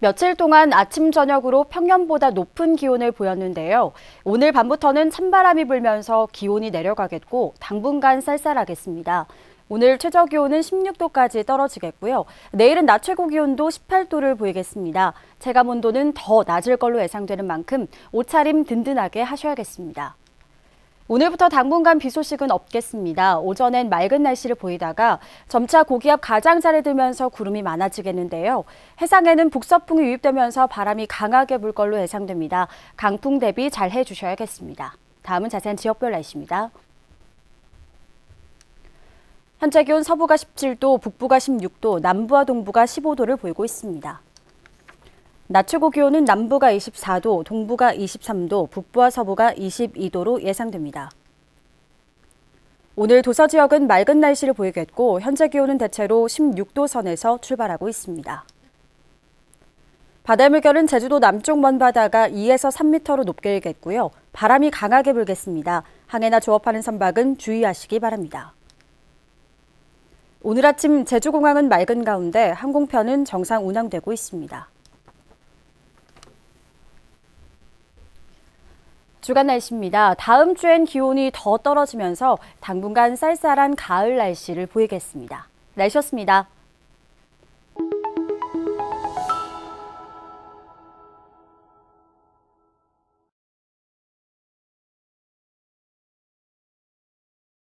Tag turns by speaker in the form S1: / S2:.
S1: 며칠 동안 아침, 저녁으로 평년보다 높은 기온을 보였는데요. 오늘 밤부터는 찬바람이 불면서 기온이 내려가겠고 당분간 쌀쌀하겠습니다. 오늘 최저 기온은 16도까지 떨어지겠고요. 내일은 낮 최고 기온도 18도를 보이겠습니다. 체감 온도는 더 낮을 걸로 예상되는 만큼 옷차림 든든하게 하셔야겠습니다. 오늘부터 당분간 비 소식은 없겠습니다. 오전엔 맑은 날씨를 보이다가 점차 고기압 가장자리 들면서 구름이 많아지겠는데요. 해상에는 북서풍이 유입되면서 바람이 강하게 불 걸로 예상됩니다. 강풍 대비 잘 해주셔야겠습니다. 다음은 자세한 지역별 날씨입니다. 현재 기온 서부가 17도, 북부가 16도, 남부와 동부가 15도를 보이고 있습니다. 낮 최고 기온은 남부가 24도, 동부가 23도, 북부와 서부가 22도로 예상됩니다. 오늘 도서 지역은 맑은 날씨를 보이겠고 현재 기온은 대체로 16도 선에서 출발하고 있습니다. 바다의 물결은 제주도 남쪽 먼바다가 2에서 3m로 높게 일겠고요. 바람이 강하게 불겠습니다. 항해나 조업하는 선박은 주의하시기 바랍니다. 오늘 아침 제주공항은 맑은 가운데 항공편은 정상 운항되고 있습니다. 주간 날씨입니다. 다음 주엔 기온이 더 떨어지면서 당분간 쌀쌀한 가을 날씨를 보이겠습니다. 날씨였습니다.